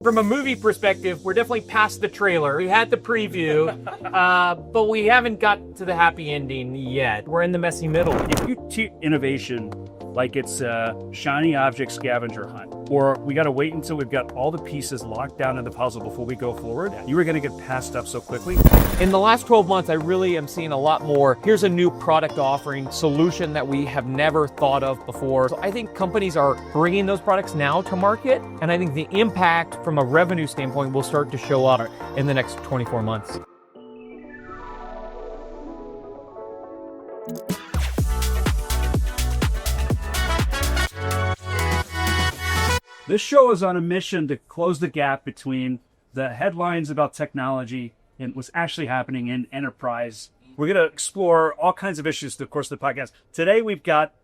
From a movie perspective, we're definitely past the trailer. We had the preview, but we haven't got to the happy ending yet. We're in the messy middle. If you treat innovation like it's a shiny object scavenger hunt, or we got to wait until we've got all the pieces locked down in the puzzle before we go forward, you are going to get passed up so quickly. In the last 12 months, I really am seeing a lot more. Here's a new product offering, solution that we have never thought of before. So I think companies are bringing those products now to market, and I think the impact from a revenue standpoint will start to show up in the next 24 months. This show is on a mission to close the gap between the headlines about technology and what's actually happening in enterprise. We're going to explore all kinds of issues through the course of the podcast. Today, we've got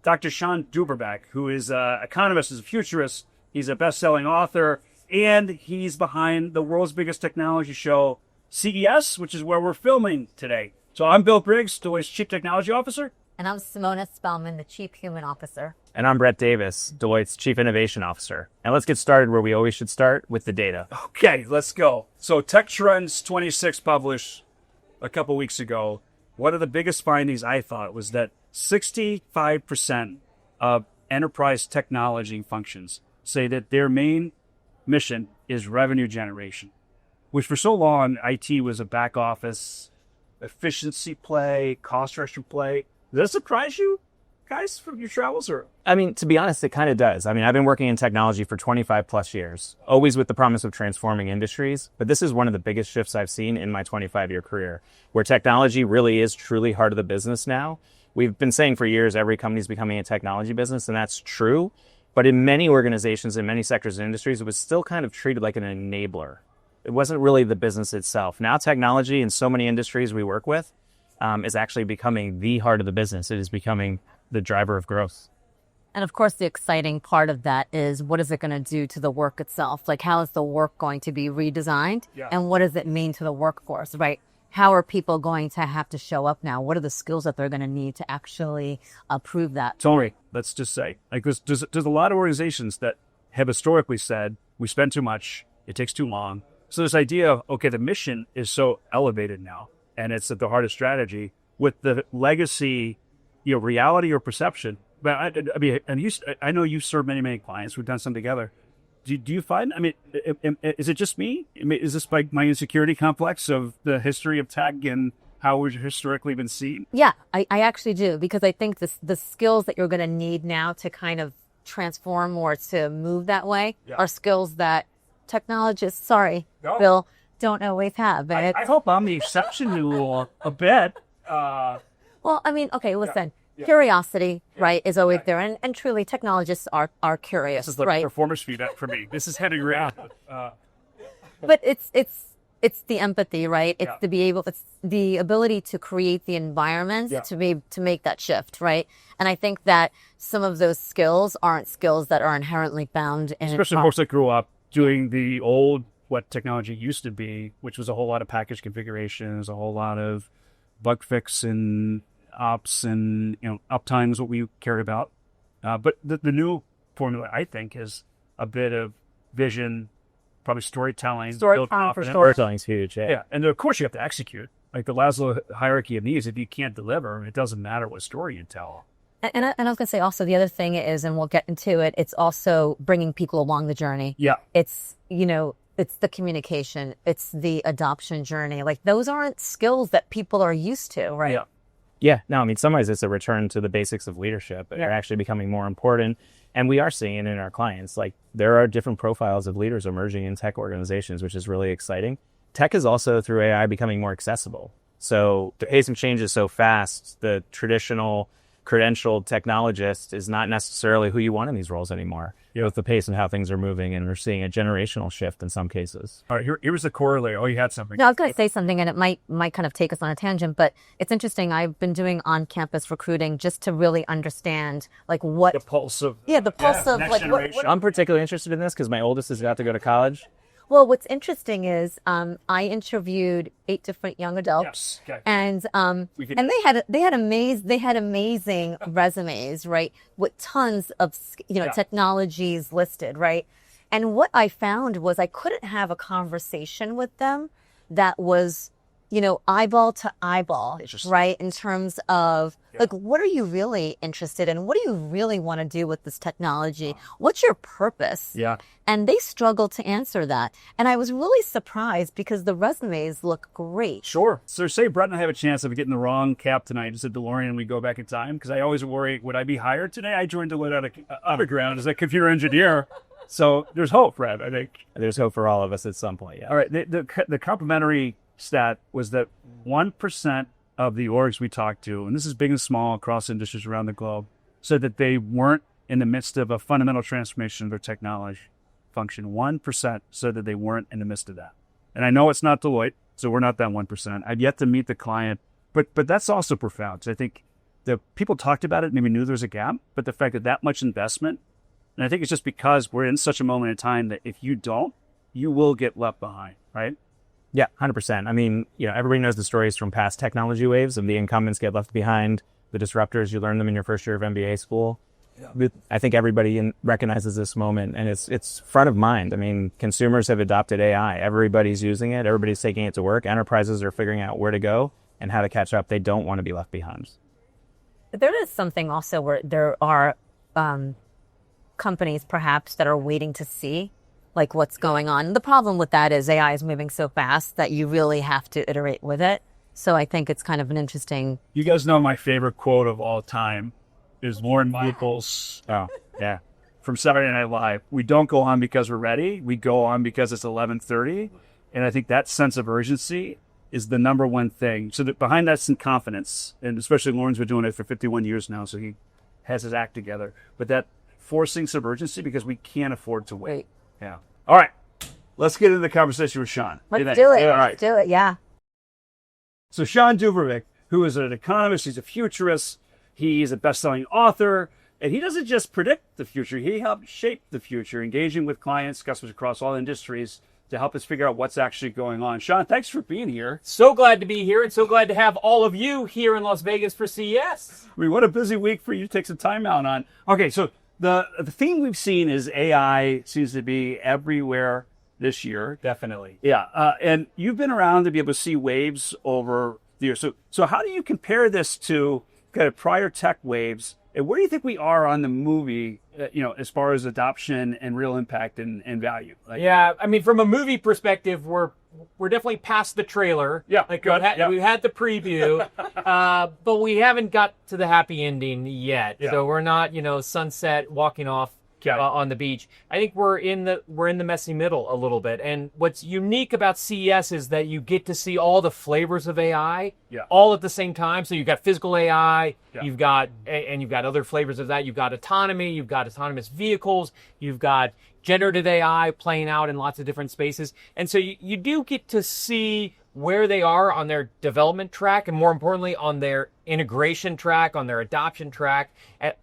Dr. Shawn DuBravac, who is an economist, is a futurist. He's a best-selling author, and he's behind the world's biggest technology show, CES, which is where we're filming today. So I'm Bill Briggs, Deloitte's Chief Technology Officer. And I'm Simona Spelman, the Chief Human Officer. And I'm Brett Davis, Deloitte's Chief Innovation Officer. And let's get started where we always should start, with the data. Okay, let's go. So Tech Trends 26 published a couple weeks ago. One of the biggest findings I thought was that 65% of enterprise technology functions say that their main mission is revenue generation, which for so long, IT was a back office, efficiency play, cost structure play. Does that surprise you guys from your travels? Or I mean, to be honest, it kind of does. I mean, I've been working in technology for 25 plus years, always with the promise of transforming industries. But this is one of the biggest shifts I've seen in my 25-year career, where technology really is truly heart of the business now. We've been saying for years, every company is becoming a technology business, and that's true. But in many organizations, in many sectors and industries, it was still kind of treated like an enabler. It wasn't really the business itself. Now technology in so many industries we work with is actually becoming the heart of the business. It is becoming the driver of growth. And of course, the exciting part of that is, what is it going to do to the work itself? Like, how is the work going to be redesigned? Yeah. And what does it mean to the workforce, right? How are people going to have to show up now? What are the skills that they're going to need to actually prove that? Tony, let's just say, like there's a lot of organizations that have historically said, we spend too much, it takes too long. So this idea of, okay, the mission is so elevated now, and it's at the heart of strategy, with the legacy, reality or perception. But I mean, and I know you serve many clients. We've done some together. Do you find? I mean, is it just me? I mean, is this like my insecurity complex of the history of tech and how we've historically been seen? Yeah, I actually do, because I think the skills that you're going to need now to kind of transform or to move that way are skills that technologists, Bill, don't always have. And I hope I'm the exception to a bit. Well, I mean, okay, listen. Yeah. Curiosity, right, is always there, and truly, technologists are curious. This is the performance feedback for me. This is heading around. But it's the empathy, right? It's it's the ability to create the environment to make that shift, right? And I think that some of those skills aren't skills that are inherently found in, especially folks that grew up doing the old, what technology used to be, which was a whole lot of package configurations, a whole lot of bug fix and ops, and uptime is what we cared about. But the new formula, I think, is a bit of vision, probably storytelling. Storytelling is huge. Yeah, and of course you have to execute. Like the Laszlo hierarchy of needs. If you can't deliver, it doesn't matter what story you tell. And I was going to say also, the other thing is, and we'll get into it, it's also bringing people along the journey. Yeah. It's, it's the communication. It's the adoption journey. Like, those aren't skills that people are used to, right? Yeah. Yeah, no, I mean, some ways it's a return to the basics of leadership. They're actually becoming more important. And we are seeing it in our clients. Like, there are different profiles of leaders emerging in tech organizations, which is really exciting. Tech is also, through AI, becoming more accessible. So the pace of change is so fast, the traditional credentialed technologist is not necessarily who you want in these roles anymore. With the pace and how things are moving, and we're seeing a generational shift in some cases. All right, here's the corollary. Oh, you had something. No, I was going to say something, and it might kind of take us on a tangent, but it's interesting. I've been doing on-campus recruiting just to really understand, like, what... The pulse of... the pulse of, like, what... I'm particularly interested in this because my oldest is about to go to college. Well, what's interesting is I interviewed 8 different young adults, and they had amazing resumes, right, with tons of technologies listed, right, And what I found was I couldn't have a conversation with them that was, eyeball to eyeball, right? In terms of like, what are you really interested in? What do you really want to do with this technology? What's your purpose? Yeah. And they struggled to answer that. And I was really surprised because the resumes look great. Sure. So say Brett and I have a chance of getting the wrong cap tonight. It's a DeLorean and we go back in time, because I always worry, would I be hired today? I joined Deloitte out of underground as a computer engineer. So there's hope, Brad, I think. There's hope for all of us at some point, yeah. All right. The complementary stat was that 1% of the orgs we talked to, and this is big and small across industries around the globe, said that they weren't in the midst of a fundamental transformation of their technology function. 1% said that they weren't in the midst of that. And I know it's not Deloitte, so we're not that 1%. I've yet to meet the client, but that's also profound. So I think the people talked about it, maybe knew there was a gap, but the fact that much investment, and I think it's just because we're in such a moment in time that if you don't, you will get left behind, right? Yeah, 100%. I mean, everybody knows the stories from past technology waves of the incumbents get left behind, the disruptors, you learn them in your first year of MBA school. Yeah. I think everybody recognizes this moment, and it's front of mind. I mean, consumers have adopted AI. Everybody's using it. Everybody's taking it to work. Enterprises are figuring out where to go and how to catch up. They don't want to be left behind. There is something also where there are companies perhaps that are waiting to see like what's going on. The problem with that is AI is moving so fast that you really have to iterate with it. So I think it's kind of an interesting... You guys know my favorite quote of all time is Lauren Michaels. Oh, yeah. From Saturday Night Live. We don't go on because we're ready. We go on because it's 11:30. And I think that sense of urgency is the number one thing. So that behind that's some confidence. And especially Lauren's been doing it for 51 years now, so he has his act together. But that forcing some urgency because we can't afford to wait. Yeah. All right. Let's get into the conversation with Shawn. Let's do it. All right. Let's do it. Yeah. So Shawn DuBravac, who is an economist, he's a futurist, he's a best-selling author, and he doesn't just predict the future, he helps shape the future, engaging with clients, customers across all industries to help us figure out what's actually going on. Shawn, thanks for being here. So glad to be here and so glad to have all of you here in Las Vegas for CES. I mean, what a busy week for you to take some time out on. Okay, so the theme we've seen is AI seems to be everywhere this year. Definitely. Yeah, and you've been around to be able to see waves over the years. So how do you compare this to kind of prior tech waves, and where do you think we are on the movie, as far as adoption and real impact and value? Yeah, I mean, from a movie perspective, we're definitely past the trailer. Yeah, like good. We had the preview, but we haven't got to the happy ending yet. Yeah. So we're not, sunset walking off on the beach. I think we're in the messy middle a little bit. And what's unique about CES is that you get to see all the flavors of AI all at the same time. So you've got physical AI, you've got other flavors of that. You've got autonomy, you've got autonomous vehicles, you've got generative AI playing out in lots of different spaces. And so you do get to see where they are on their development track, and more importantly, on their integration track, on their adoption track,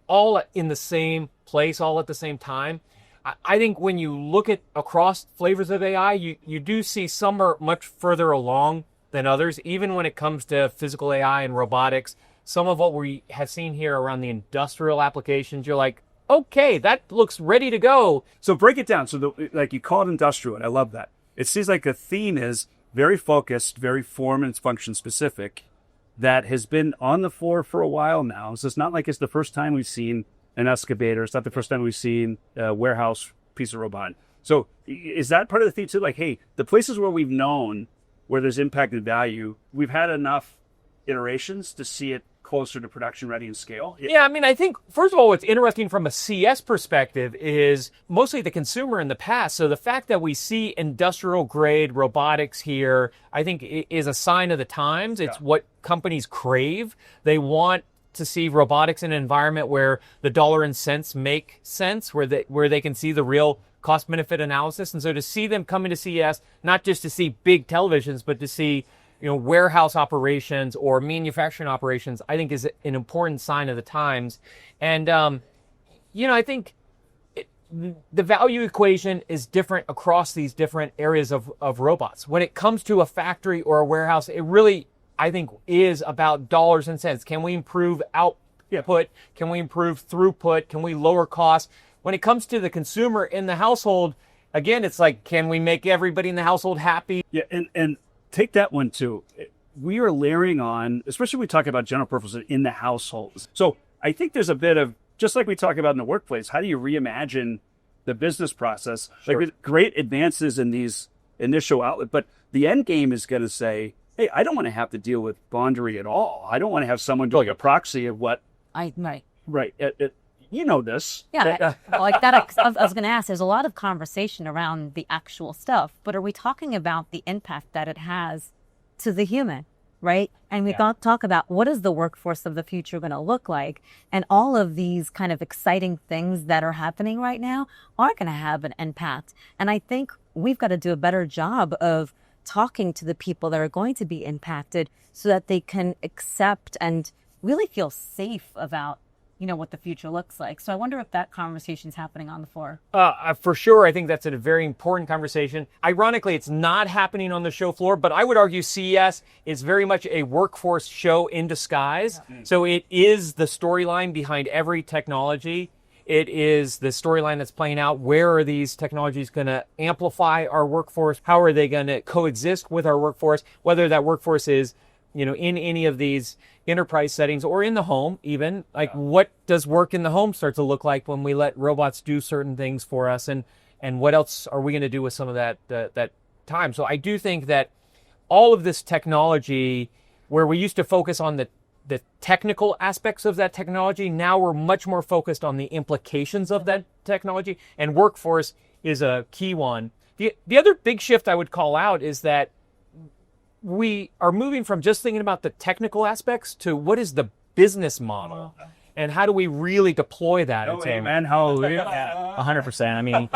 all in the same place, all at the same time. I think when you look at across flavors of AI, you do see some are much further along than others, even when it comes to physical AI and robotics. Some of what we have seen here around the industrial applications, you're like, okay, that looks ready to go. So break it down. So like you call it industrial, and I love that. It seems like the theme is very focused, very form and function specific, that has been on the floor for a while now. So it's not like it's the first time we've seen an excavator. It's not the first time we've seen a warehouse piece of robot. So is that part of the theme too? Like, hey, the places where we've known where there's impact and value, we've had enough iterations to see it closer to production ready and scale? Yeah, I mean, I think, first of all, what's interesting from a CS perspective is mostly the consumer in the past. So the fact that we see industrial grade robotics here, I think is a sign of the times. It's what companies crave. They want to see robotics in an environment where the dollar and cents make sense, where they can see the real cost benefit analysis. And so to see them come into CES, not just to see big televisions, but to see warehouse operations or manufacturing operations, I think is an important sign of the times. And, I think the value equation is different across these different areas of robots. When it comes to a factory or a warehouse, it really, I think, is about dollars and cents. Can we improve output? Can we improve throughput? Can we lower costs? When it comes to the consumer in the household, again, it's like, can we make everybody in the household happy? Yeah, and take that one too. We are layering on, especially when we talk about general purpose in the households. So I think there's a bit of, just like we talk about in the workplace, how do you reimagine the business process? Sure. Like with great advances in these initial outlet, but the end game is going to say, hey, I don't want to have to deal with laundry at all. I don't want to have someone do like a proxy of what. Right. You know this. Yeah. Like that, I was going to ask, there's a lot of conversation around the actual stuff, but are we talking about the impact that it has to the human, right? And we talk about what is the workforce of the future going to look like? And all of these kind of exciting things that are happening right now are going to have an impact. And I think we've got to do a better job of talking to the people that are going to be impacted so that they can accept and really feel safe about, you know, what the future looks like. So I wonder if that conversation's happening on the floor. For sure. I think that's a very important conversation. Ironically, it's not happening on the show floor, but I would argue CES is very much a workforce show in disguise. Yeah. So it is the storyline behind every technology. It is the storyline that's playing out. Where are these technologies going to amplify our workforce? How are they going to coexist with our workforce? Whether that workforce is, you know, in any of these enterprise settings or in the home even, like what does work in the home start to look like when we let robots do certain things for us, and what else are we going to do with some of that time? So I do think that all of this technology, where we used to focus on the technical aspects of that technology, now we're much more focused on the implications of that technology, and workforce is a key one. The other big shift I would call out is that we are moving from just thinking about the technical aspects to what is the business model and how do we really deploy that? Amen. Hallelujah. 100%. I mean,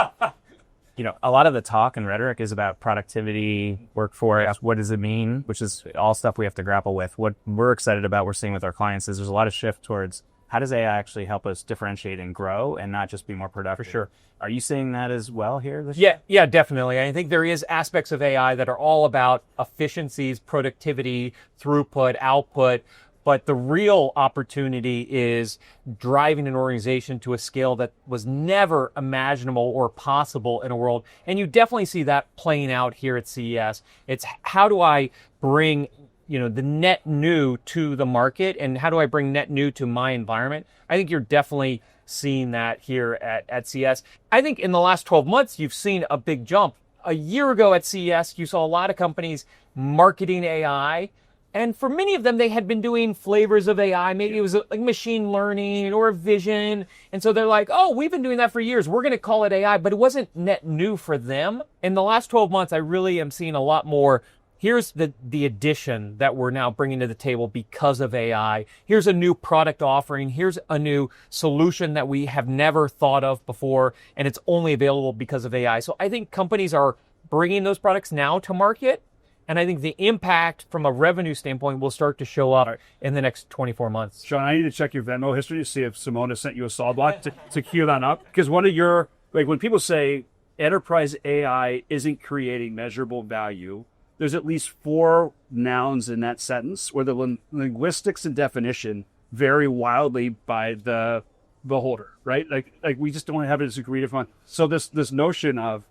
you know, a lot of the talk and rhetoric is about productivity, workforce. What does it mean? Which is all stuff we have to grapple with. What we're excited about, we're seeing with our clients, is there's a lot of shift towards how does AI actually help us differentiate and grow and not just be more productive? For sure. Are you seeing that as well here? Yeah, definitely. I think there is aspects of AI that are all about efficiencies, productivity, throughput, output. But the real opportunity is driving an organization to a scale that was never imaginable or possible in a world. And you definitely see that playing out here at CES. It's how do I bring, you know, the net new to the market, and how do I bring net new to my environment? I think you're definitely seeing that here at CES. I think in the last 12 months, you've seen a big jump. A year ago at CES, you saw a lot of companies marketing AI. And for many of them, they had been doing flavors of AI. Maybe it was like machine learning or vision. And so they're like, oh, we've been doing that for years. We're going to call it AI. But it wasn't net new for them. In the last 12 months, I really am seeing a lot more. Here's the addition that we're now bringing to the table because of AI. Here's a new product offering. Here's a new solution that we have never thought of before, and it's only available because of AI. So I think companies are bringing those products now to market, and I think the impact from a revenue standpoint will start to show up in the next 24 months. Shawn, I need to check your Venmo history to see if Simona sent you a solid block to cue that up. Because one of your, like when people say enterprise AI isn't creating measurable value, there's at least 4 nouns in that sentence where the linguistics and definition vary wildly by the beholder, right? Like we just don't have it as agreed upon. So this notion of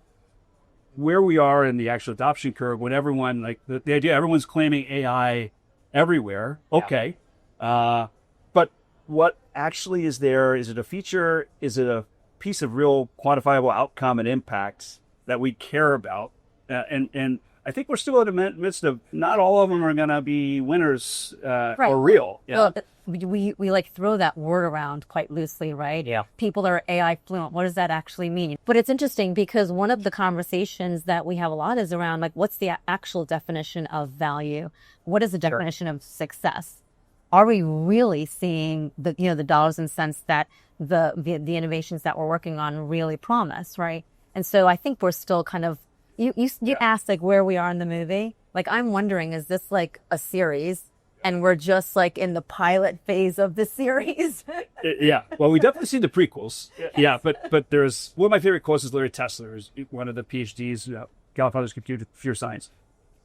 where we are in the actual adoption curve, when everyone, like the idea, everyone's claiming AI everywhere. Okay. But what actually is there? Is it a feature? Is it a piece of real quantifiable outcome and impact that we care about? And I think we're still in the midst of not all of them are going to be winners or real. Yeah. Well, we like throw that word around quite loosely, right? Yeah. People are AI fluent. What does that actually mean? But it's interesting because one of the conversations that we have a lot is around like, what's the actual definition of value? What is the definition of success? Are we really seeing the dollars and cents that the innovations that we're working on really promise, right? And so I think we're still kind of, you asked like where we are in the movie. Like I'm wondering, is this like a series and we're just like in the pilot phase of the series? Yeah. Well, we definitely see the prequels. Yeah. But there's one of my favorite quotes is Larry Tesler, who's one of the PhDs, Gallifrey's computer science.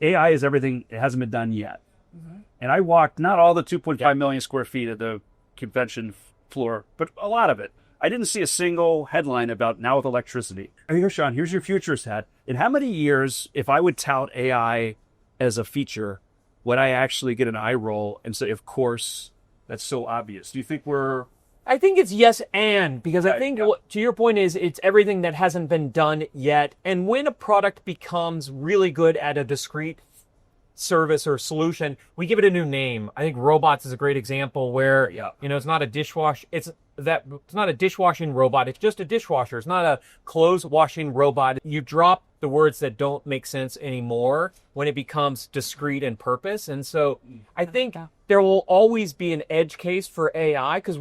AI is everything. It hasn't been done yet. Mm-hmm. And I walked not all the 2.5 million square feet of the convention floor, but a lot of it. I didn't see a single headline about now with electricity. Oh, here, Shawn, here's your futurist hat. In how many years, if I would tout AI as a feature, would I actually get an eye roll and say, of course, that's so obvious? Do you think we're... I think it's yes and, because I think to your point is it's everything that hasn't been done yet. And when a product becomes really good at a discrete service or solution, we give it a new name. I think robots is a great example where, it's not a dishwasher. It's not a dishwashing robot. It's just a dishwasher. It's not a clothes washing robot. You drop the words that don't make sense anymore when it becomes discrete in purpose. And so I think there will always be an edge case for AI, because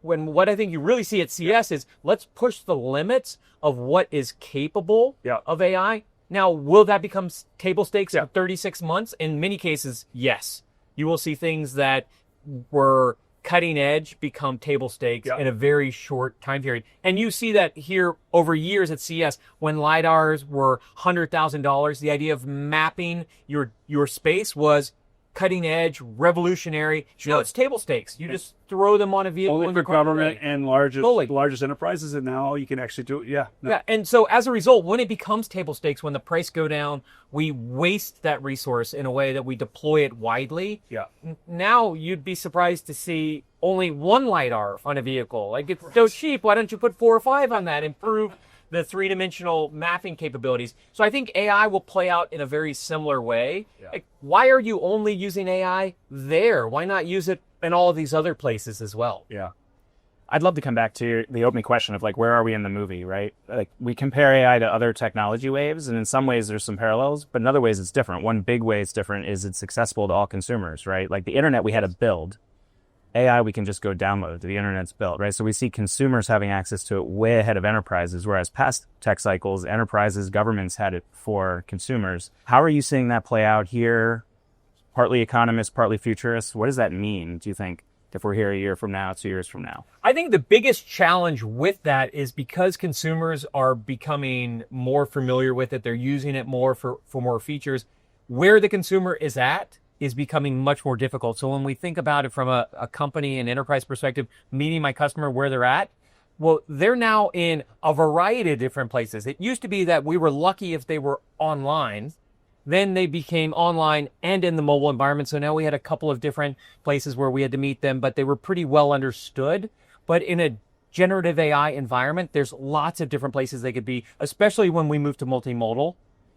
what I think you really see at CES is let's push the limits of what is capable of AI. Now, will that become table stakes in 36 months? In many cases, yes. You will see things that were cutting edge become table stakes in a very short time period. And you see that here over years at CES, when LiDARs were $100,000, the idea of mapping your space was cutting edge, revolutionary. Sure, it's table stakes. You just throw them on a vehicle. Only for government and largest enterprises, and now you can actually do it. Yeah. And so as a result, when it becomes table stakes, when the price go down, we waste that resource in a way that we deploy it widely. Yeah. Now you'd be surprised to see only one LiDAR on a vehicle. Like, it's so cheap. Why don't you put 4 or 5 on that? Improve the three-dimensional mapping capabilities. So I think AI will play out in a very similar way. Like, why are you only using AI there? Why not use it in all of these other places as well? Yeah. I'd love to come back to the opening question of, like, where are we in the movie, right? Like, we compare AI to other technology waves, and in some ways there's some parallels, but in other ways it's different. One big way it's different is it's accessible to all consumers, right? Like the internet we had to build. AI, we can just go download. The internet's built, right? So we see consumers having access to it way ahead of enterprises, whereas past tech cycles, enterprises, governments had it for consumers. How are you seeing that play out here? Partly economist, partly futurist. What does that mean, do you think, if we're here a year from now, 2 years from now? I think the biggest challenge with that is because consumers are becoming more familiar with it, they're using it more for more features, where the consumer is at is becoming much more difficult. So when we think about it from a company and enterprise perspective, meeting my customer where they're at, well, they're now in a variety of different places. It used to be that we were lucky if they were online. Then they became online and in the mobile environment. So now we had a couple of different places where we had to meet them, but they were pretty well understood. But in a generative AI environment, there's lots of different places they could be, especially when we move to multimodal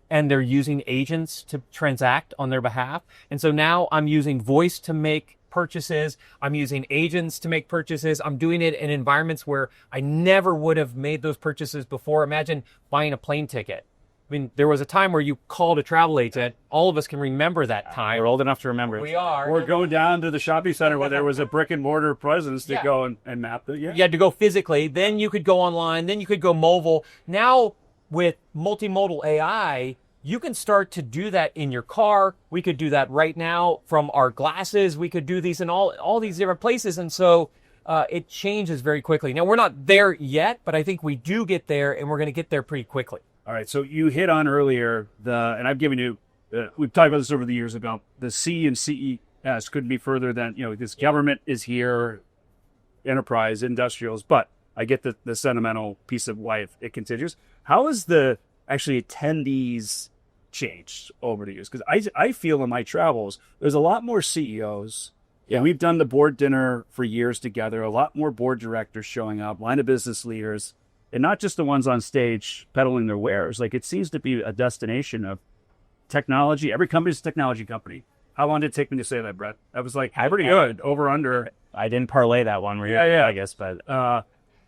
and they're using agents to transact on their behalf. And so now I'm using voice to make purchases. I'm using agents to make purchases. I'm doing it in environments where I never would have made those purchases before. Imagine buying a plane ticket. I mean, there was a time where you called a travel agent. All of us can remember that time. We're old enough to remember it. We are. Or go down to the shopping center where there was a brick and mortar presence to go and map it. Yeah. You had to go physically. Then you could go online. Then you could go mobile. Now, with multimodal AI, you can start to do that in your car. We could do that right now from our glasses. We could do these in all these different places. And so it changes very quickly. Now, we're not there yet, but I think we do get there, and we're going to get there pretty quickly. All right. So you hit on earlier and I've given you, we've talked about this over the years about the C and CES couldn't be further than, this government is here, enterprise, industrials, but I get the sentimental piece of why it continues. How is the actually attendees changed over the years? Because I feel in my travels, there's a lot more CEOs. Yeah, we've done the board dinner for years together, a lot more board directors showing up, line of business leaders, and not just the ones on stage peddling their wares. Like, it seems to be a destination of technology. Every company's a technology company. How long did it take me to say that, Brett? That was like pretty good, over, under. I didn't parlay that one. I guess, but...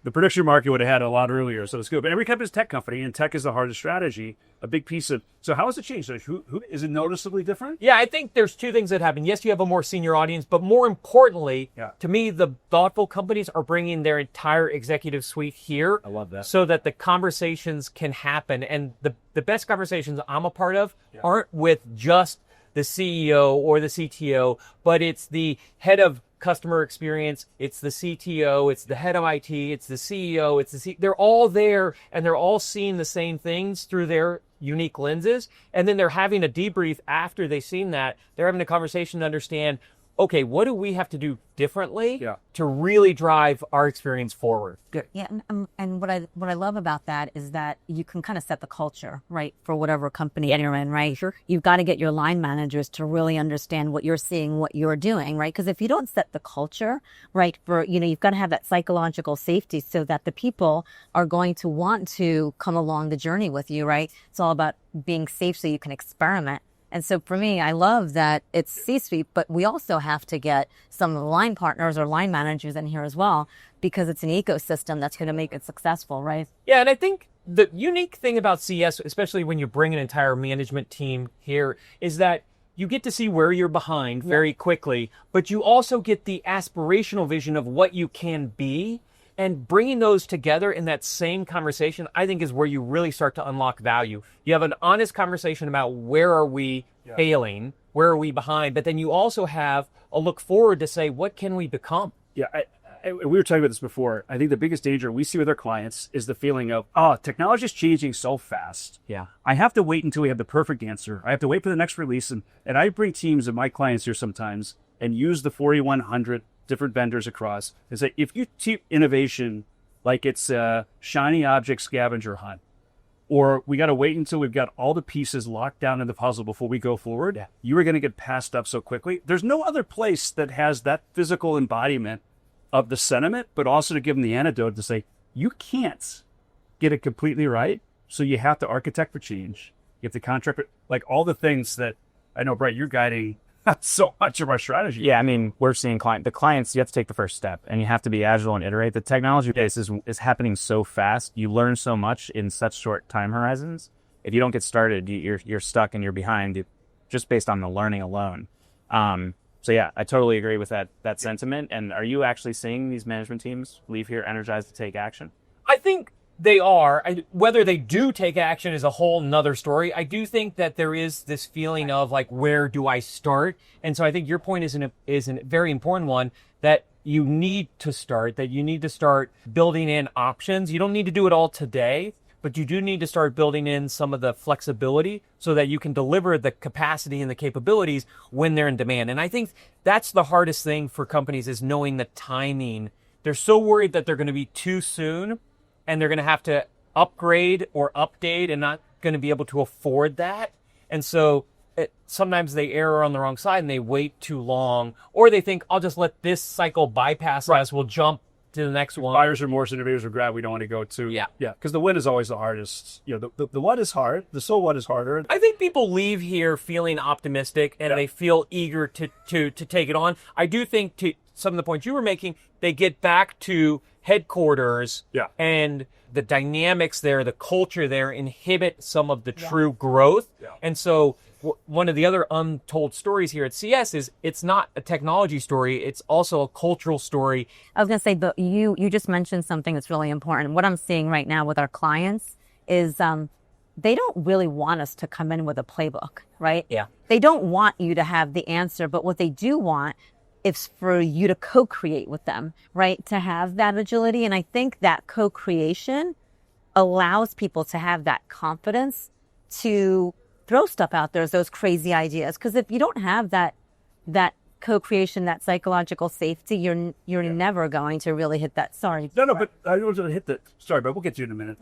the prediction market would have had a lot earlier, so it's good. But every company is a tech company, and tech is the hardest strategy. A big piece of... So how has it changed? Who is it noticeably different? Yeah, I think there's two things that happen. Yes, you have a more senior audience, but more importantly, to me, the thoughtful companies are bringing their entire executive suite here. I love that. So that the conversations can happen. And the best conversations I'm a part of aren't with just the CEO or the CTO, but it's the head of customer experience, it's the CTO, it's the head of IT, it's the CEO, they're all there, and they're all seeing the same things through their unique lenses. And then they're having a debrief after they've seen that. They're having a conversation to understand okay, what do we have to do differently Yeah. to really drive our experience forward? Yeah, and what I love about that is that you can kind of set the culture, right, for whatever company you're in, right? Sure. You've got to get your line managers to really understand what you're seeing, what you're doing, right? Because if you don't set the culture, right, for, you've got to have that psychological safety so that the people are going to want to come along the journey with you, right? It's all about being safe so you can experiment. And so for me, I love that it's C-suite, but we also have to get some of the line partners or line managers in here as well, because it's an ecosystem that's going to make it successful, right? Yeah, and I think the unique thing about CES, especially when you bring an entire management team here, is that you get to see where you're behind very quickly, but you also get the aspirational vision of what you can be. And bringing those together in that same conversation, I think, is where you really start to unlock value. You have an honest conversation about where are we failing, where are we behind, but then you also have a look forward to say, what can we become? Yeah, we were talking about this before. I think the biggest danger we see with our clients is the feeling of, technology is changing so fast. Yeah. I have to wait until we have the perfect answer. I have to wait for the next release. And I bring teams of my clients here sometimes and use the 4,100 different vendors across and say, if you treat innovation like it's a shiny object scavenger hunt, or we got to wait until we've got all the pieces locked down in the puzzle before we go forward, you are going to get passed up so quickly. There's no other place that has that physical embodiment of the sentiment, but also to give them the antidote to say, you can't get it completely right. So you have to architect for change. You have to contract, like all the things that I know, Bright, you're guiding so much of our strategy. Yeah, I mean, we're seeing the clients, you have to take the first step and you have to be agile and iterate. The technology base is happening so fast. You learn so much in such short time horizons. If you don't get started, you're stuck and you're behind just based on the learning alone. So yeah, I totally agree with that sentiment. And are you actually seeing these management teams leave here energized to take action? I think they are. Whether they do take action is a whole nother story. I do think that there is this feeling of like, where do I start? And so I think your point is a very important one, that you need to start building in options. You don't need to do it all today, but you do need to start building in some of the flexibility so that you can deliver the capacity and the capabilities when they're in demand. And I think that's the hardest thing for companies, is knowing the timing. They're so worried that they're going to be too soon, and they're going to have to upgrade or update and not going to be able to afford that. And so sometimes they err on the wrong side and they wait too long, or they think, I'll just let this cycle bypass us. We'll jump to the next one. Buyer's remorse, innovators regret. We don't want to go to. Yeah. Because the win is always the hardest. The what is hard. The so what is harder. I think people leave here feeling optimistic and they feel eager to take it on. I do think, to some of the points you were making, they get back to headquarters and the dynamics there, the culture there inhibit some of the true growth. And so one of the other untold stories here at CES is it's not a technology story. It's also a cultural story. I was going to say, but you just mentioned something that's really important. What I'm seeing right now with our clients is they don't really want us to come in with a playbook, right? Yeah. They don't want you to have the answer, but what they do want is for you to co-create with them, right? To have that agility. And I think that co-creation allows people to have that confidence to throw stuff out there as those crazy ideas. Because if you don't have that co-creation, that psychological safety, you're never going to really hit that. Sorry. No, but I was going to hit the. Sorry, but we'll get to you in a minute.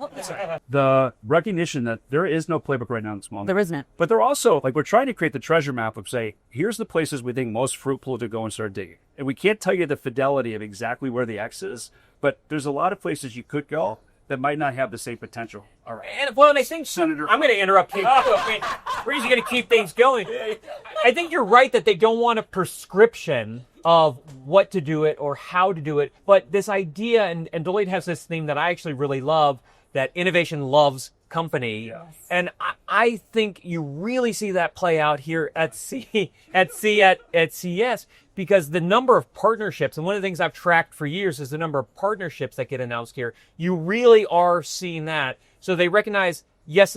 The recognition that there is no playbook right now in this moment. There isn't. But they're also, like, we're trying to create the treasure map of, say, here's the places we think most fruitful to go and start digging. And we can't tell you the fidelity of exactly where the X is, but there's a lot of places you could go that might not have the same potential. All right. And I think, Senator, I'm going to interrupt you. We're easy going to keep things going. I think you're right that they don't want a prescription of what to do it or how to do it. But this idea, and Deloitte has this theme that I actually really love, that innovation loves company. Yes. And I think you really see that play out here at CES, because the number of partnerships, and one of the things I've tracked for years is the number of partnerships that get announced here. You really are seeing that. So they recognize, yes,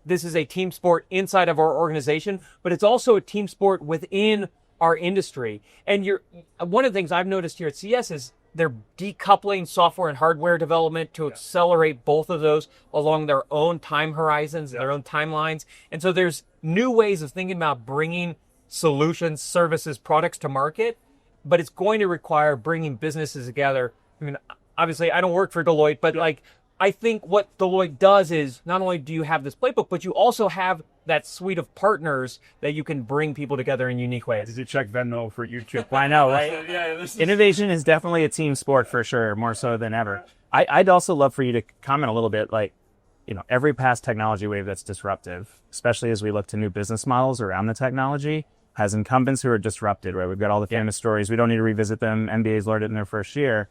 this is a team sport inside of our organization, but it's also a team sport within our industry. And one of the things I've noticed here at CES is they're decoupling software and hardware development to accelerate both of those along their own time horizons, their own timelines. And so there's new ways of thinking about bringing solutions, services, products to market, but it's going to require bringing businesses together. I mean, obviously, I don't work for Deloitte, but like, I think what Deloitte does is not only do you have this playbook, but you also have that suite of partners that you can bring people together in unique ways. Did you check Venmo for YouTube? I know, right? Innovation is definitely a team sport for sure, more so than ever. I'd also love for you to comment a little bit, like, every past technology wave that's disruptive, especially as we look to new business models around the technology, has incumbents who are disrupted, right? We've got all the famous stories. We don't need to revisit them. NBA's learned it in their first year.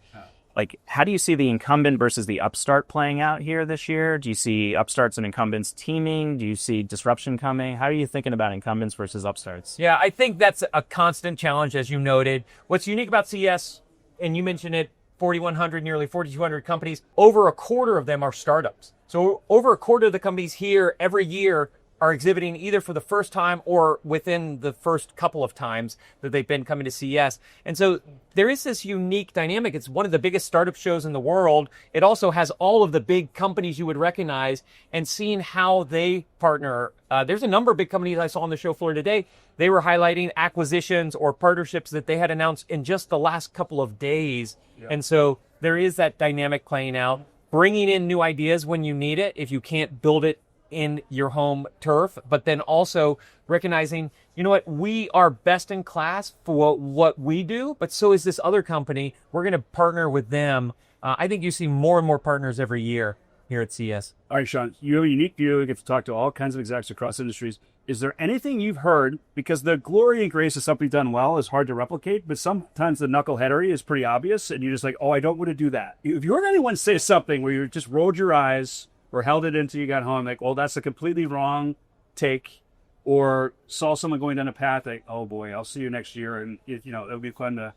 Like, how do you see the incumbent versus the upstart playing out here this year? Do you see upstarts and incumbents teaming? Do you see disruption coming? How are you thinking about incumbents versus upstarts? Yeah, I think that's a constant challenge, as you noted. What's unique about CES, and you mentioned it, 4,100, nearly 4,200 companies, over a quarter of them are startups. So over a quarter of the companies here every year are exhibiting either for the first time or within the first couple of times that they've been coming to CES. And so there is this unique dynamic. It's one of the biggest startup shows in the world. It also has all of the big companies you would recognize, and seeing how they partner. There's a number of big companies I saw on the show floor today. They were highlighting acquisitions or partnerships that they had announced in just the last couple of days. Yeah. And so there is that dynamic playing out, bringing in new ideas when you need it, if you can't build it in your home turf, but then also recognizing, you know what, we are best in class for what we do, but so is this other company. We're going to partner with them. I think you see more and more partners every year here at CES. All right, Shawn, you have a unique view. You get to talk to all kinds of execs across industries. Is there anything you've heard, because the glory and grace of something done well is hard to replicate, but sometimes the knuckleheadery is pretty obvious, and you're just like, oh, I don't want to do that. If you heard anyone say something where you just rolled your eyes or held it until you got home, like, well, that's a completely wrong take, or saw someone going down a path, like, oh boy, I'll see you next year, and it'll be fun to.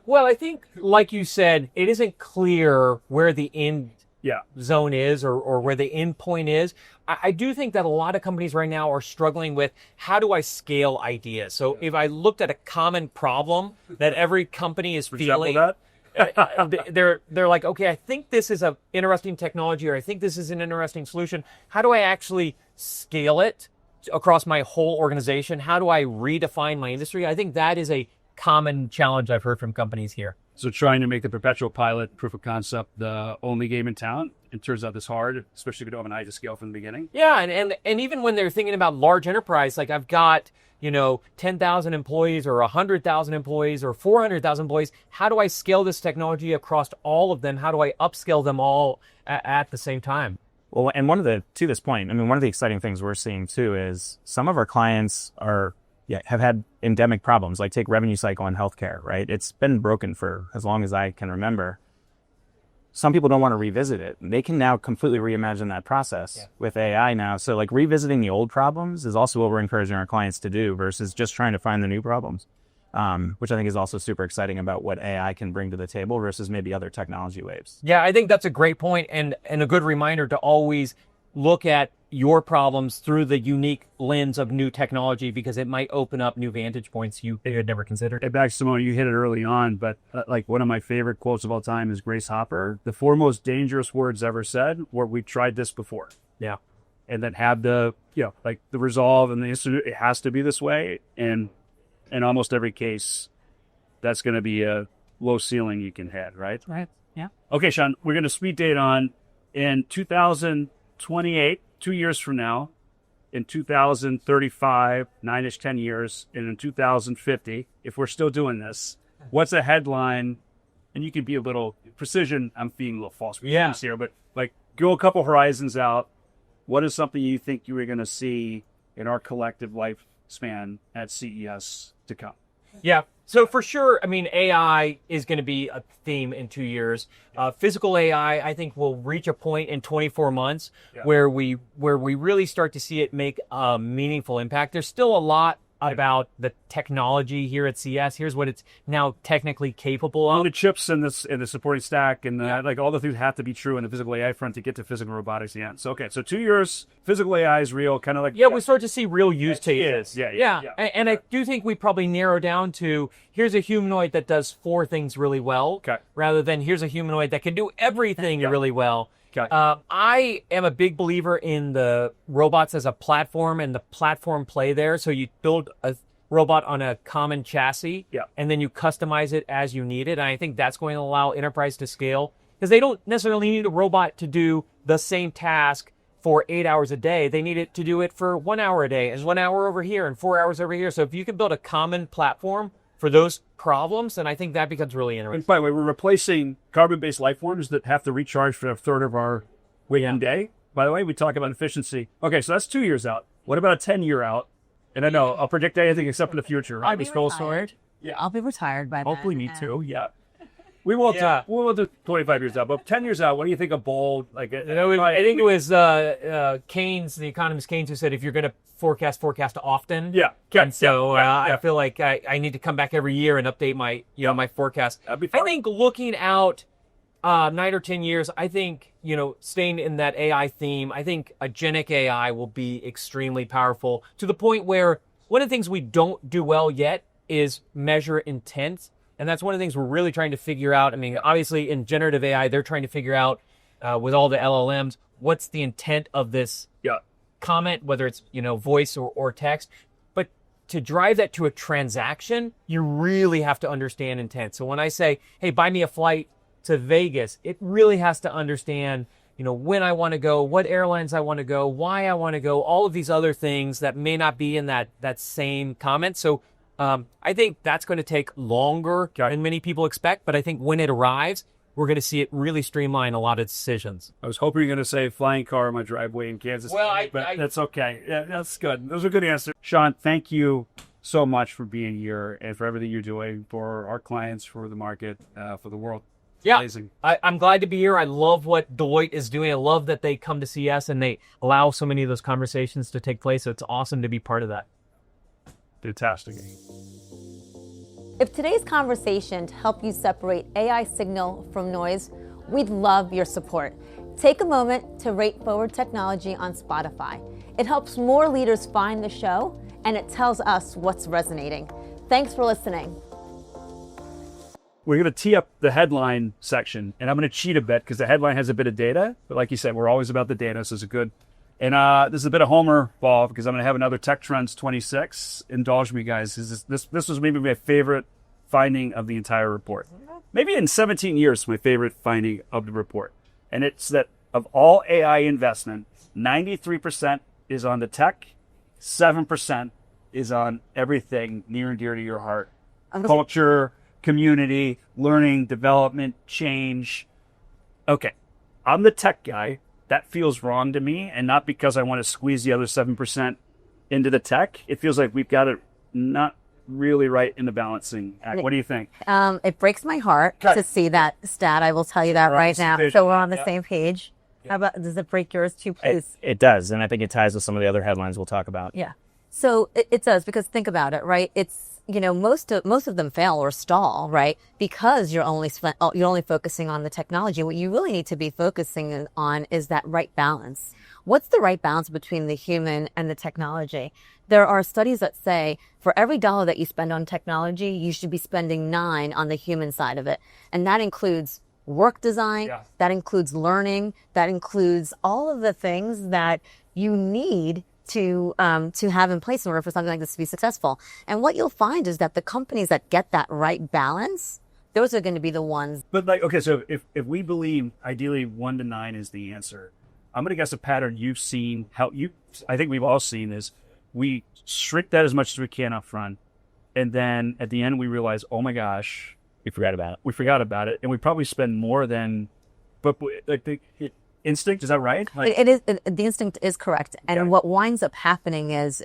Well, I think, like you said, it isn't clear where the end zone is or where the end point is. I do think that a lot of companies right now are struggling with, how do I scale ideas? So if I looked at a common problem that every company is feeling, they're like, okay, I think this is an interesting technology, or I think this is an interesting solution. How do I actually scale it across my whole organization? How do I redefine my industry? I think that is a common challenge I've heard from companies here. So trying to make the perpetual pilot proof of concept the only game in town, it turns out it's hard, especially if you don't have an eye to scale from the beginning. Yeah, and even when they're thinking about large enterprise, like I've got 10,000 employees or 100,000 employees or 400,000 employees. How do I scale this technology across all of them? How do I upscale them all at the same time? Well, and to this point, one of the exciting things we're seeing too is some of our clients have had endemic problems, like take revenue cycle in healthcare, right? It's been broken for as long as I can remember. Some people don't want to revisit it. They can now completely reimagine that process with AI now. So like revisiting the old problems is also what we're encouraging our clients to do versus just trying to find the new problems, which I think is also super exciting about what AI can bring to the table versus maybe other technology waves. Yeah, I think that's a great point and a good reminder to always look at your problems through the unique lens of new technology, because it might open up new vantage points you had never considered. Hey, back to Simona, you hit it early on, but like one of my favorite quotes of all time is Grace Hopper. The four most dangerous words ever said were, "We tried this before." Yeah. And then have the, the resolve and the institute, it has to be this way. And in almost every case, that's going to be a low ceiling you can hit, right? Right. Yeah. Okay, Shawn, we're going to speed date on in 2028, 2 years from now, in 2035, 9-ish, 10 years, and in 2050, if we're still doing this, what's a headline? And you can be a little precision. I'm being a little false here, but like go a couple horizons out. What is something you think you were going to see in our collective lifespan at CES to come? Yeah. So for sure, AI is going to be a theme in 2 years. Physical AI, I think, will reach a point in 24 months where we really start to see it make a meaningful impact. There's still a lot about the technology here at CES. Here's what it's now technically capable of. All the chips and the supporting stack and like all the things have to be true in the physical AI front to get to physical robotics at the end. So, okay, so 2 years, physical AI is real, kind of like... Yeah, we start to see real use cases. Yeah. And I do think we probably narrow down to, here's a humanoid that does 4 things really well, rather than here's a humanoid that can do everything really well. Okay. I am a big believer in the robots as a platform and the platform play there. So you build robot on a common chassis, Yeah. and then you customize it as you need it. And I think that's going to allow enterprise to scale, because they don't necessarily need a robot to do the same task for 8 hours a day. They need it to do it for 1 hour a day, and 1 hour over here, and 4 hours over here. So if you can build a common platform for those problems, then I think that becomes really interesting. And by the way, we're replacing carbon-based life forms that have to recharge for a third of our waking day. By the way, we talk about efficiency. Okay, so that's 2 years out. What about a 10-year out? And I know I'll predict anything except for the future. Right? I'll be retired. Yeah. I'll be retired by then. Hopefully me too. Yeah. We will do 25 years out, but 10 years out, what do you think of bold? Like, I think it was Keynes, the economist Keynes, who said if you're going to forecast often. Yeah. And so I feel like I need to come back every year and update my my forecast. That'd be fun. I think looking out 9 or 10 years, I think staying in that AI theme, I think agentic AI will be extremely powerful, to the point where one of the things we don't do well yet is measure intent. And that's one of the things we're really trying to figure out. I mean, obviously in generative AI, they're trying to figure out with all the LLMs, what's the intent of this comment, whether it's, voice or text. But to drive that to a transaction, you really have to understand intent. So when I say, hey, buy me a flight to Vegas, it really has to understand, when I want to go, what airlines I want to go, why I want to go, all of these other things that may not be in that same comment. So I think that's going to take longer than many people expect, but I think when it arrives, we're going to see it really streamline a lot of decisions. I was hoping you were going to say flying car in my driveway in Kansas City, but that's okay. Yeah, that's good. Those are good answers. Shawn, thank you so much for being here and for everything you're doing for our clients, for the market, for the world. Yeah, amazing. I'm glad to be here. I love what Deloitte is doing. I love that they come to CES and they allow so many of those conversations to take place. So it's awesome to be part of that. Fantastic. If today's conversation helped you separate AI signal from noise, we'd love your support. Take a moment to rate Forward Technology on Spotify. It helps more leaders find the show, and it tells us what's resonating. Thanks for listening. We're going to tee up the headline section, and I'm going to cheat a bit because the headline has a bit of data. But like you said, we're always about the data, so it's a good. And this is a bit of Homer ball because I'm going to have another Tech Trends 26. Indulge me, guys. This was maybe my favorite finding of the entire report. Maybe in 17 years, my favorite finding of the report. And it's that of all AI investment, 93% is on the tech, 7% is on everything near and dear to your heart. Culture, community, learning, development, change. Okay, I'm the tech guy. That feels wrong to me, and not because I want to squeeze the other 7% into the tech. It feels like we've got it not really right in the balancing act. What do you think? It breaks my heart to see that stat. I will tell you that right now. So we're on the same page. How about, does it break yours too, please? It does, and I think it ties with some of the other headlines we'll talk about. Yeah. So it does, because think about it, right? It's, most of them fail or stall, right? Because you're only focusing on the technology. What you really need to be focusing on is that right balance. What's the right balance between the human and the technology? There are studies that say for every dollar that you spend on technology, you should be spending 9 on the human side of it. And that includes work design, that includes learning, that includes all of the things that you need to have in place in order for something like this to be successful. And what you'll find is that the companies that get that right balance, those are going to be the ones. But okay, so if we believe ideally 1 to 9 is the answer, I'm going to guess a pattern you've seen, I think we've all seen is we shrink that as much as we can up front. And then at the end, we realize, oh my gosh, We forgot about it. We forgot about it. And we probably spend more than, but like the instinct, is that right? Like, the instinct is correct. And what winds up happening is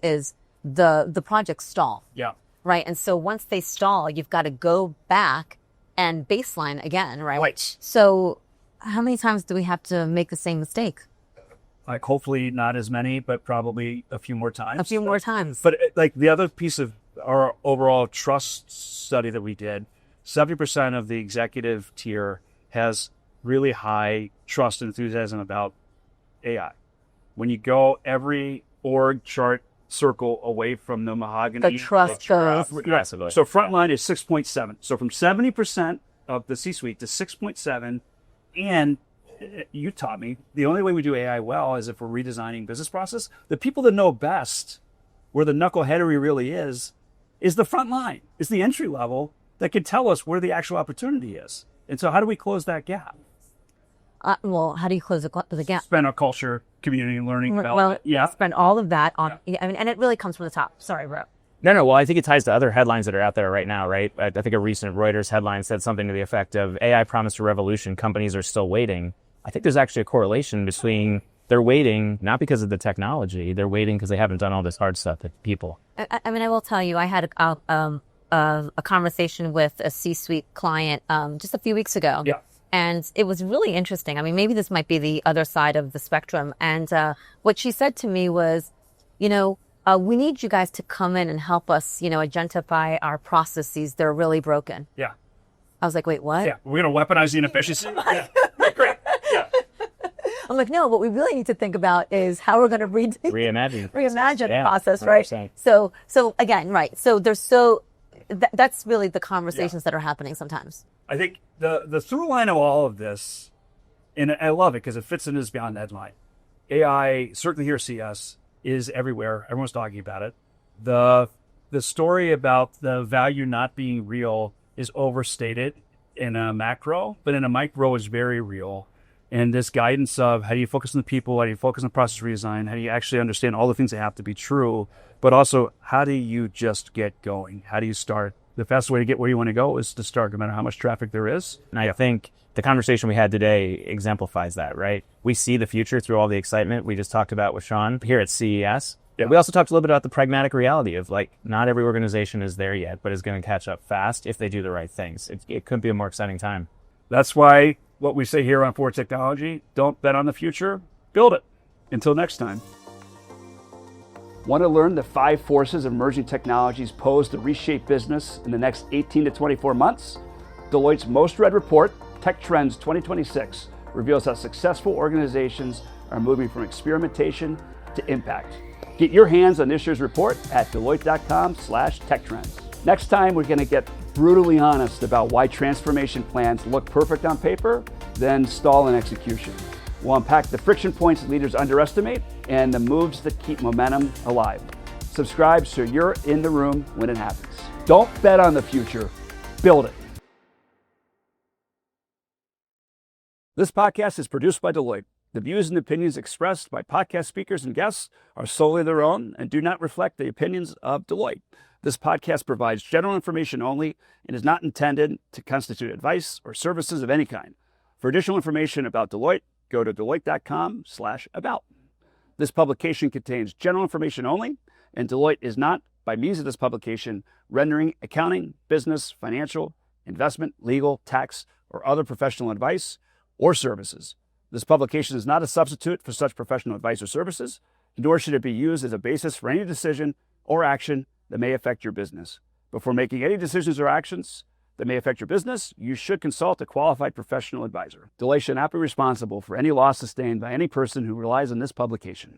the project stall. Yeah. Right. And so once they stall, you've got to go back and baseline again. Right. So how many times do we have to make the same mistake? Like hopefully not as many, but probably a few more times. A few more times. But like the other piece of our overall trust study that we did, 70% of the executive tier has really high trust and enthusiasm about AI. When you go every org chart circle away from the mahogany, the trust goes. Aggressively. So frontline is 6.7. So from 70% of the C-suite to 6.7, and you taught me, the only way we do AI well is if we're redesigning business process. The people that know best where the knuckleheadery really is is the front line, is the entry level that can tell us where the actual opportunity is. And so how do we close that gap? Well, how do you close the gap? Spend our culture, community, learning, Well, development. Yeah. spend all of that on, I mean, and it really comes from the top. Sorry, bro. No. Well, I think it ties to other headlines that are out there right now, right? I think a recent Reuters headline said something to the effect of AI promised a revolution. Companies are still waiting. I think there's actually a correlation between they're waiting, not because of the technology. They're waiting because they haven't done all this hard stuff that people. I mean, I will tell you, I had a conversation with a C-suite client just a few weeks ago. Yeah. And it was really interesting. I mean, maybe this might be the other side of the spectrum. And what she said to me was, we need you guys to come in and help us, identify our processes. They're really broken. Yeah. I was like, wait, what? Yeah. We're going to weaponize the inefficiency. Yeah. Great. Yeah. I'm like, no, what we really need to think about is how we're going to Reimagine the process, right? 100%. So again, right. So that's really the conversations that are happening sometimes. I think the through line of all of this, and I love it because it fits in this beyond headline. AI, certainly here at CES, is everywhere. Everyone's talking about it. The story about the value not being real is overstated in a macro, but in a micro is very real. And this guidance of how do you focus on the people, how do you focus on process redesign, how do you actually understand all the things that have to be true, but also how do you just get going? How do you start? The fastest way to get where you want to go is to start, no matter how much traffic there is. And I think the conversation we had today exemplifies that, right? We see the future through all the excitement we just talked about with Shawn here at CES. Yeah. We also talked a little bit about the pragmatic reality of not every organization is there yet, but is going to catch up fast if they do the right things. It could be a more exciting time. That's why what we say here on Forward Technology, don't bet on the future, build it. Until next time. Want to learn the 5 forces of emerging technologies posed to reshape business in the next 18 to 24 months? Deloitte's most read report, Tech Trends 2026, reveals how successful organizations are moving from experimentation to impact. Get your hands on this year's report at Deloitte.com/techtrends. Next time, we're going to get brutally honest about why transformation plans look perfect on paper, then stall in execution. We'll unpack the friction points leaders underestimate and the moves that keep momentum alive. Subscribe so you're in the room when it happens. Don't bet on the future, build it. This podcast is produced by Deloitte. The views and opinions expressed by podcast speakers and guests are solely their own and do not reflect the opinions of Deloitte. This podcast provides general information only and is not intended to constitute advice or services of any kind. For additional information about Deloitte, go to Deloitte.com/about. This publication contains general information only, and Deloitte is not, by means of this publication, rendering accounting, business, financial, investment, legal, tax, or other professional advice or services. This publication is not a substitute for such professional advice or services, nor should it be used as a basis for any decision or action that may affect your business. Before making any decisions or actions that may affect your business, you should consult a qualified professional advisor. Deloitte should not be responsible for any loss sustained by any person who relies on this publication.